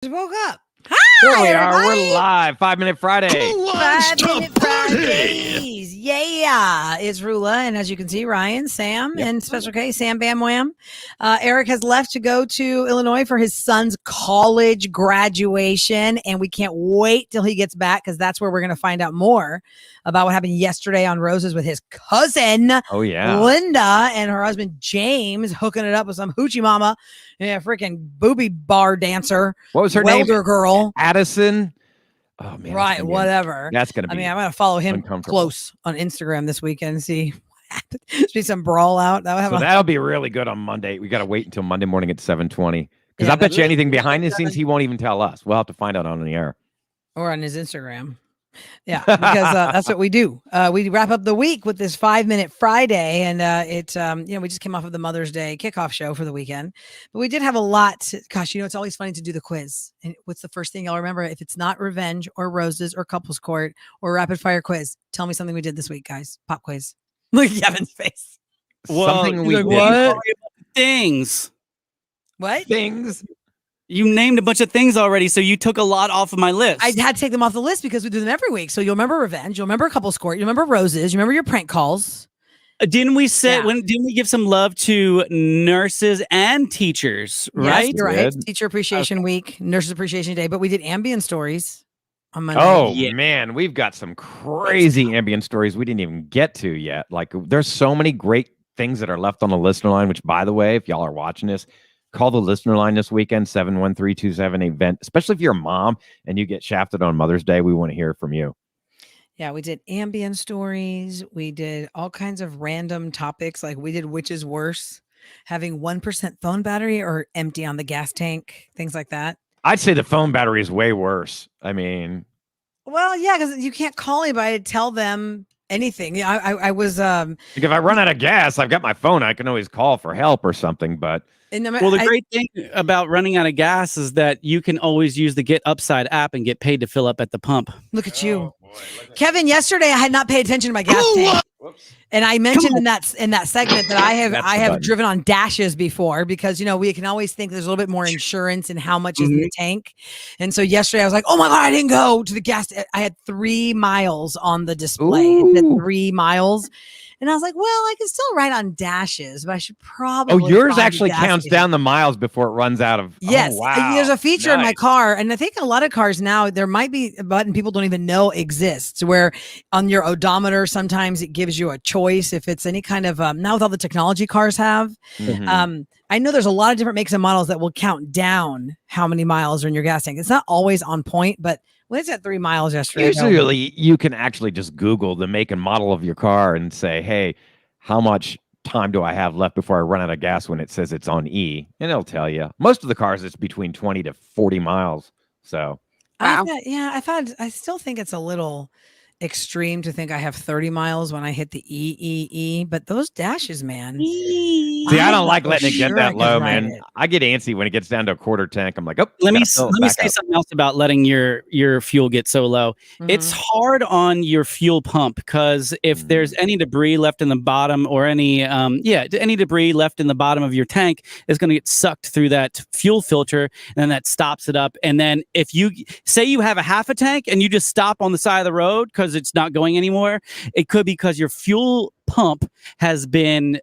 Woke up. Here we are. Everybody. We're live. 5 Minute Friday. 5 Minute Fridays. Yeah. It's Roula. And as you can see, Ryan, Sam, and Special K, Sam Bam Wham. Eric has left to go to Illinois for his son's college graduation. And we can't wait till he gets back because that's where we're going to find out more about what happened yesterday on Roses with his cousin, Linda, and her husband, James, hooking it up with some hoochie mama. Yeah, freaking booby bar dancer. What was her name? Welder girl. Addison. Oh, man. Right, whatever. That's going to be I'm going to follow him close on Instagram this weekend and see what happens. See some brawl out. That'll be really good on Monday. We got to wait until Monday morning at 7:20. Because I bet you anything behind the scenes, he won't even tell us. We'll have to find out on the air. Or on his Instagram. Yeah, because that's what we do. We wrap up the week with this 5 Minute Friday, and we just came off of the Mother's Day kickoff show for the weekend, but we did have a lot. Gosh, it's always funny to do the quiz. And what's the first thing y'all remember? If it's not revenge or roses or couples court or rapid fire quiz, tell me something we did this week, guys. Pop quiz. Look at Kevin's face. Well, something we did. What? Things. What? Things. You named a bunch of things already, so you took a lot off of my list. I had to take them off the list because we do them every week. So you'll remember revenge, you'll remember couples court, you remember roses, you remember your prank calls. Didn't we didn't we give some love to nurses and teachers, right? Yes, you're right. Teacher Appreciation Week, Nurses Appreciation Day, but we did ambient stories on Monday. Oh, man, we've got some crazy ambient stories we didn't even get to yet. Like, there's so many great things that are left on the listener line, which, by the way, if y'all are watching this, call the listener line this weekend, 713-278-VENT. Especially if you're a mom and you get shafted on Mother's Day, we want to hear from you. Yeah, we did ambient stories. We did all kinds of random topics. Like we did which is worse, having 1% phone battery or empty on the gas tank, things like that. I'd say the phone battery is way worse. I mean. Well, yeah, because you can't call anybody to tell them anything. Yeah, I was. Like if I run out of gas, I've got my phone. I can always call for help or something, but. Well, the great thing about running out of gas is that you can always use the Get Upside app and get paid to fill up at the pump. Look at you. Kevin, yesterday I had not paid attention to my gas tank. And I mentioned in that segment that I have driven on dashes before because, we can always think there's a little bit more insurance and how much is in the tank. And so yesterday I was like, oh my God, I didn't go to the gas. I had 3 miles on the display. It said 3 miles. And I was like, well, I can still ride on dashes, but I should probably. Oh, yours actually counts down the miles before it runs out of. Yes. Oh, wow. There's a feature in my car. And I think a lot of cars now, there might be a button people don't even know exists where on your odometer, sometimes it gives you a choice if it's any kind of, now with all the technology cars have. Mm-hmm. I know there's a lot of different makes and models that will count down how many miles are in your gas tank. It's not always on point, but when it's at 3 miles yesterday. Usually you can actually just Google the make and model of your car and say, hey, how much time do I have left before I run out of gas when it says it's on E? And it'll tell you. Most of the cars, it's between 20 to 40 miles. So. Wow. I still think it's a little extreme to think I have 30 miles when I hit the E, but those dashes, man. See, I don't like letting it get that low, man. I get antsy when it gets down to a quarter tank. I'm like, oh, let me say something else about letting your fuel get so low. Mm-hmm. It's hard on your fuel pump because if there's any debris left in the bottom or any debris left in the bottom of your tank, it's going to get sucked through that fuel filter, and then that stops it up. And then if you say you have a half a tank and you just stop on the side of the road because it's not going anymore, it could be because your fuel pump has been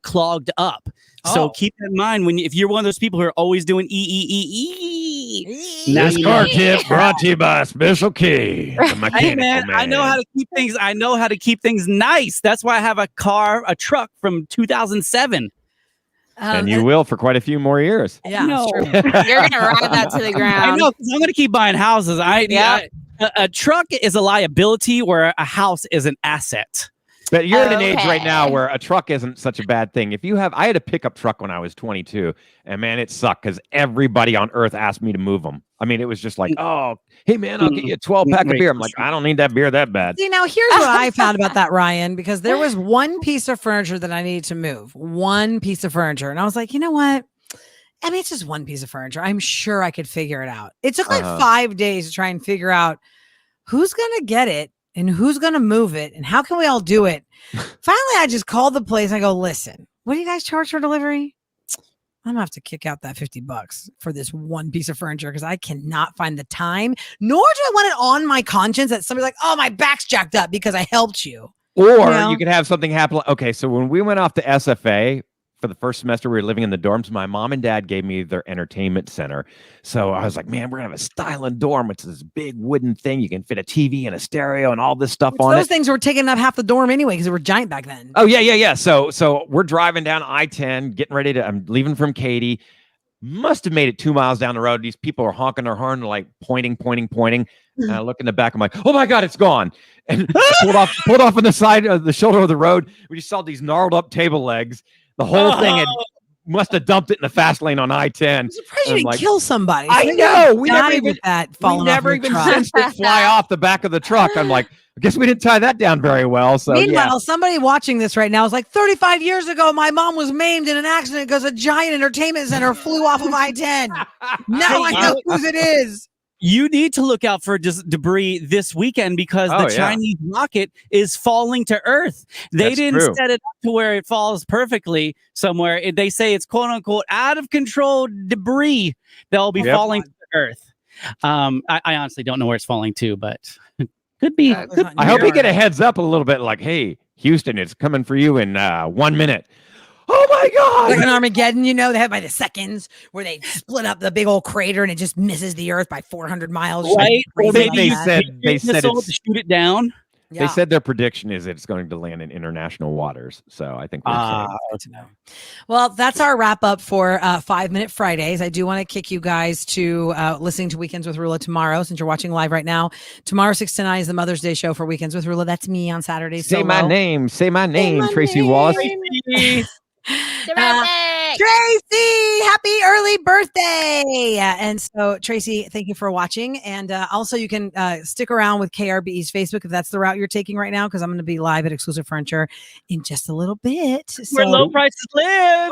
clogged up. So keep in mind if you're one of those people who are always doing This car tip brought to you by Special K. Hey man, I know how to keep things nice. That's why I have a truck from 2007. And you will for quite a few more years. Yeah, no. You're gonna ride that to the ground. I know, because I'm gonna keep buying houses. A truck is a liability where a house is an asset. But you're at an age right now where a truck isn't such a bad thing. I had a pickup truck when I was 22, and man, it sucked because everybody on earth asked me to move them. I mean, it was just like, oh, hey man, I'll get you a 12-pack of beer. I'm like, I don't need that beer that bad. See, now here's what I found about that, Ryan, because there was one piece of furniture that I needed to move. One piece of furniture. And I was like, you know what? I mean, it's just one piece of furniture. I'm sure I could figure it out. It took like 5 days to try and figure out who's going to get it and who's going to move it and how can we all do it. Finally, I just called the place and I go, listen, what do you guys charge for delivery? I'm gonna have to kick out that $50 for this one piece of furniture because I cannot find the time, nor do I want it on my conscience that somebody's like, oh, my back's jacked up because I helped you. Or you could have something happen. Okay, so when we went off to SFA for the first semester, we were living in the dorms. My mom and dad gave me their entertainment center. So I was like, man, we're going to have a styling dorm. It's this big wooden thing. You can fit a TV and a stereo and all this stuff on it. Those things were taking up half the dorm anyway because they were giant back then. Oh, yeah. So we're driving down I-10, getting ready to, I'm leaving from Katy. Must have made it 2 miles down the road. These people are honking their horn, like pointing. And I look in the back. I'm like, oh my God, it's gone. And pulled off on the side of the shoulder of the road. We just saw these gnarled up table legs. The whole thing must have dumped it in the fast lane on I-10. I'm surprised you didn't kill somebody. I know. We never even truck. sensed it fly off the back of the truck. I'm like, I guess we didn't tie that down very well. So meanwhile, somebody watching this right now is like, 35 years ago, my mom was maimed in an accident because a giant entertainment center flew off of I-10. Now I know whose it is. You need to look out for debris this weekend because the Chinese rocket is falling to Earth. They didn't set it up to where it falls perfectly somewhere. They say it's quote unquote out of control debris that will be falling to Earth. I honestly don't know where it's falling to, but could be. I hope you get a heads up a little bit like, hey, Houston, it's coming for you in 1 minute. Oh my God! Like an Armageddon, they have by the seconds where they split up the big old crater and it just misses the Earth by 400 miles. Right? They said to shoot it down. They said their prediction is that it's going to land in international waters. So I think we're good to know. Well, that's our wrap up for 5 Minute Fridays. I do want to kick you guys to listening to Weekends with Roula tomorrow, since you're watching live right now. Tomorrow, 6 to 9 is the Mother's Day show for Weekends with Roula. That's me on Saturday. Say my name, Tracy Wallace. Tracy, happy early birthday. And so, Tracy, thank you for watching. And also, you can stick around with KRBE's Facebook if that's the route you're taking right now, because I'm going to be live at Exclusive Furniture in just a little bit. Where low prices live.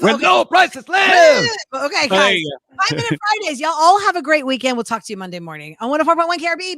Where low prices live. Okay, guys. 5 Minute Fridays. Y'all all have a great weekend. We'll talk to you Monday morning on 104.1 KRBE.